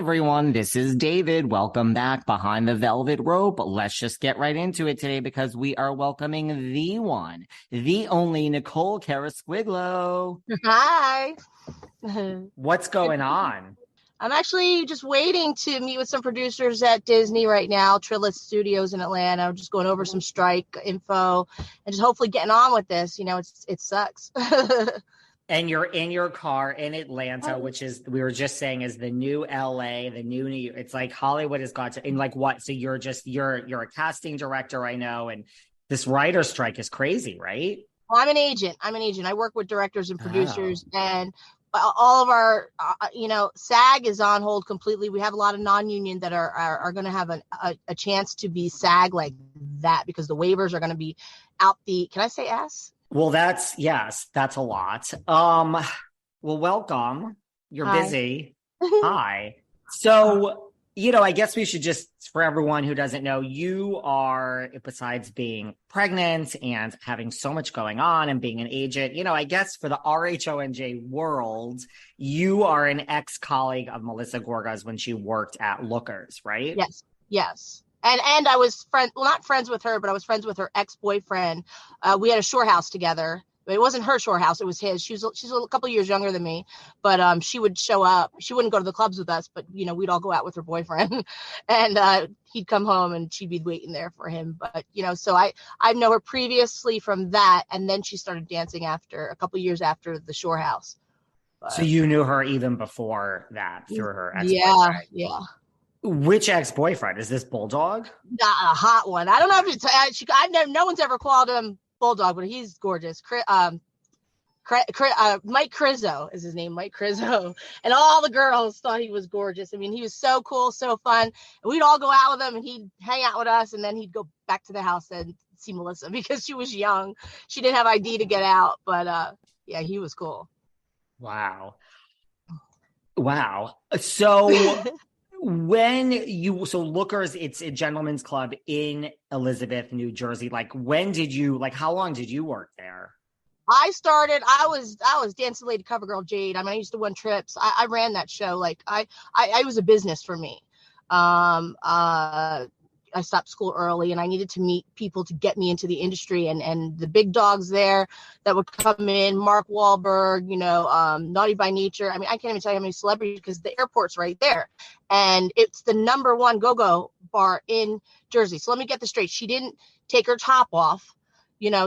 everyone, this is David. Welcome back behind the velvet rope. Let's just get right into it today because we are welcoming the one, the only Nicole Carrasquillo. Hi. What's going on? I'm actually just waiting to meet with some producers at Disney right now, Trillis Studios in Atlanta. I'm just going over some strike info and just hopefully getting on with this. You know, it sucks. And you're in your car in Atlanta, which is, we were just saying, is the new LA, the new New York. It's like Hollywood has got to, and like what? So you're a casting director, I know, and this writer strike is crazy, right? Well, I'm an agent. I work with directors and producers, and all of our, SAG is on hold completely. We have a lot of non-union that are going to have a chance to be SAG like that because the waivers are going to be out the, can I say ass? Well, that's a lot. Well, welcome. You're Hi. busy. Hi. So, I guess we should just, for everyone who doesn't know, you are, besides being pregnant and having so much going on and being an agent, I guess for the RHONJ world, you are an ex-colleague of Melissa Gorga's when she worked at Lookers, right? Yes. And I was not friends with her, but I was friends with her ex-boyfriend. We had a shore house together. It wasn't her shore house; it was his. She's a couple years younger than me, but she would show up. She wouldn't go to the clubs with us, but we'd all go out with her boyfriend, and he'd come home and she'd be waiting there for him. But so I know her previously from that, and then she started dancing after a couple years after the shore house. But, so you knew her even before that through her ex-boyfriend. Yeah. Which ex-boyfriend? Is this Bulldog? A hot one. I don't know if it's. No one's ever called him Bulldog, but he's gorgeous. Mike Crizzo is his name, Mike Crizzo, and all the girls thought he was gorgeous. I mean, he was so cool, so fun. And we'd all go out with him, and he'd hang out with us, and then he'd go back to the house and see Melissa because she was young. She didn't have ID to get out, but yeah, he was cool. Wow. So. Lookers, it's a gentleman's club in Elizabeth, New Jersey. How long did you work there? I was dancing lady cover girl Jade. I mean, I used to win trips. I ran that show. I was a business for me. I stopped school early and I needed to meet people to get me into the industry and the big dogs there that would come in, Mark Wahlberg, Naughty by Nature. I mean, I can't even tell you how many celebrities because the airport's right there. And it's the number one go-go bar in Jersey. So let me get this straight. She didn't take her top off.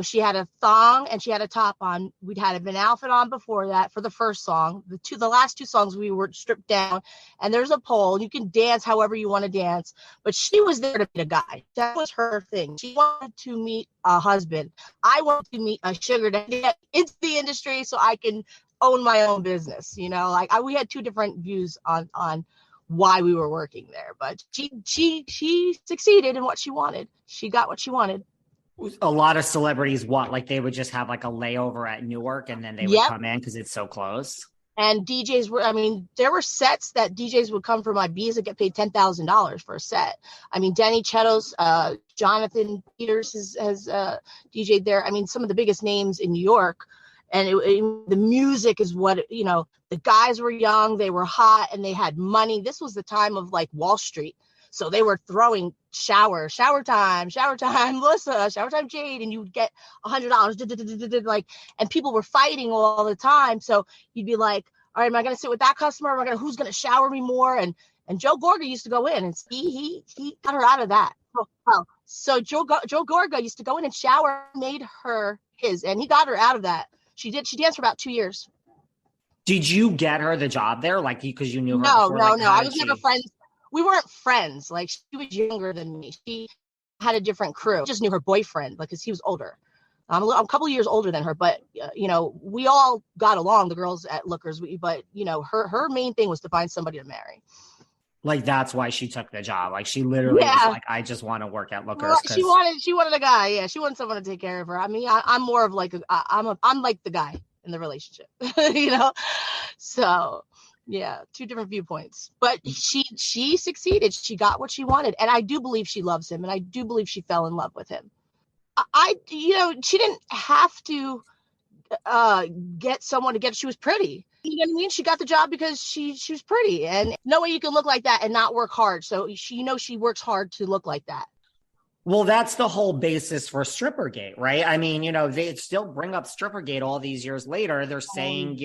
She had a thong and she had a top on. We'd had an outfit on before that for the first song. The last two songs we were stripped down and there's a pole. You can dance however you want to dance, but she was there to meet a guy. That was her thing. She wanted to meet a husband. I wanted to meet a sugar daddy to get into the industry so I can own my own business. We had two different views on why we were working there, but she succeeded in what she wanted. She got what she wanted. A lot of celebrities they would just have a layover at Newark and then they would come in because it's so close. And DJs there were sets that DJs would come from Ibiza and get paid $10,000 for a set. I mean, Danny Chetto's, Jonathan Peters has DJ'd there. I mean, some of the biggest names in New York. And the music is what, the guys were young, they were hot, and they had money. This was the time of Wall Street. So they were throwing shower time, Melissa, shower time, Jade, and you would get $100, and people were fighting all the time. So you'd be like, all right, am I going to sit with that customer? Who's going to shower me more? And Joe Gorga used to go in and he got her out of that. So Joe Gorga used to go in and shower, made her his, and he got her out of that. She danced for about 2 years. Did you get her the job there? Because you knew her No, before? No. I was never friends. We weren't friends. She was younger than me. She had a different crew. I just knew her boyfriend, because he was older. I'm a couple of years older than her, but we all got along, the girls at Lookers. But her main thing was to find somebody to marry. That's why she took the job. She literally was like, I just want to work at Lookers. She wanted a guy. Yeah, she wanted someone to take care of her. I mean, I'm more of I'm like the guy in the relationship, So. Yeah, two different viewpoints. But she succeeded. She got what she wanted. And I do believe she loves him. And I do believe she fell in love with him. She didn't have to get someone to she was pretty. You know what I mean? She got the job because she was pretty, and no way you can look like that and not work hard. So she works hard to look like that. Well, that's the whole basis for Strippergate, right? I mean, they still bring up Strippergate all these years later. They're saying,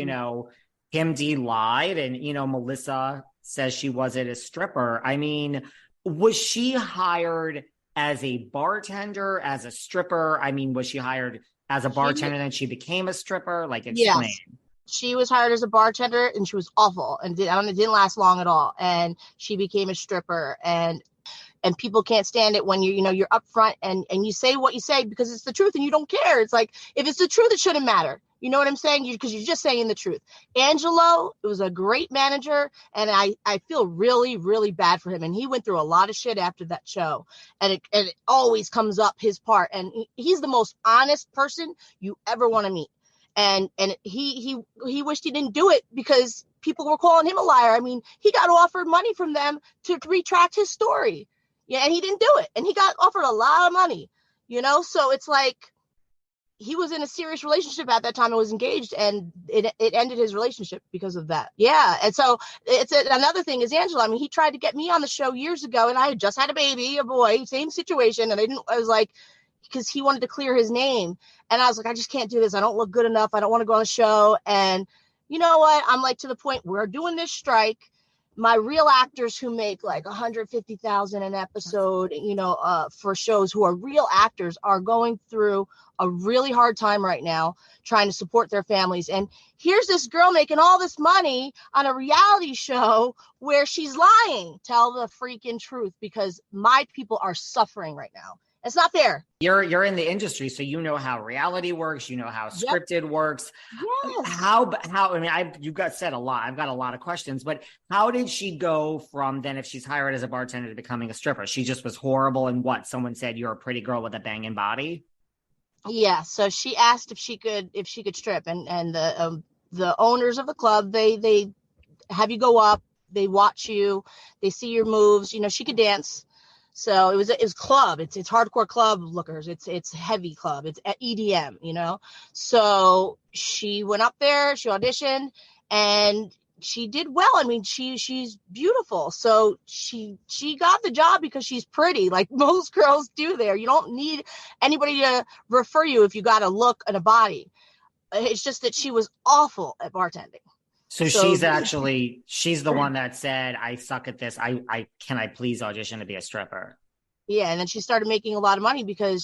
Kim D lied, and, Melissa says she wasn't a stripper. I mean, was she hired as a bartender, as a stripper? I mean, was she hired as a bartender and then she became a stripper? Like, explain. Yes. She was hired as a bartender and she was awful and it didn't last long at all. And she became a stripper, and people can't stand it when you're upfront and you say what you say because it's the truth and you don't care. It's like, if it's the truth, it shouldn't matter. You know what I'm saying? Because you're just saying the truth. Angelo was a great manager, and I feel really, really bad for him. And he went through a lot of shit after that show, and it always comes up his part. And he's the most honest person you ever want to meet. And he wished he didn't do it because people were calling him a liar. I mean, he got offered money from them to retract his story. Yeah, and he didn't do it. And he got offered a lot of money, So it's like he was in a serious relationship at that time and was engaged, and it ended his relationship because of that. Yeah. And so another thing is Angela. I mean, he tried to get me on the show years ago, and I had just had a baby, a boy, same situation. And I was like, because he wanted to clear his name. And I was like, I just can't do this. I don't look good enough. I don't want to go on the show. And you know what? I'm like, to the point, we're doing this strike. My real actors who make like $150,000 an episode, for shows, who are real actors, are going through a really hard time right now trying to support their families. And here's this girl making all this money on a reality show where she's lying. Tell the freaking truth, because my people are suffering right now. It's not fair. You're in the industry, so you know how reality works. You know how scripted works. Yes. How? I mean, you said a lot. I've got a lot of questions, but how did she go from then, if she's hired as a bartender, to becoming a stripper? She just was horrible, and what? Someone said you're a pretty girl with a banging body. Yeah. So she asked if she could strip, and the owners of the club, they have you go up, they watch you, they see your moves. She could dance. So it was club. It's hardcore club lookers. It's heavy club. It's EDM, So she went up there, she auditioned, and she did well. I mean, she's beautiful. So she got the job because she's pretty, like most girls do there. You don't need anybody to refer you if you got a look and a body. It's just that she was awful at bartending. So she's the one that said, I suck at this. Can I please audition to be a stripper? Yeah. And then she started making a lot of money because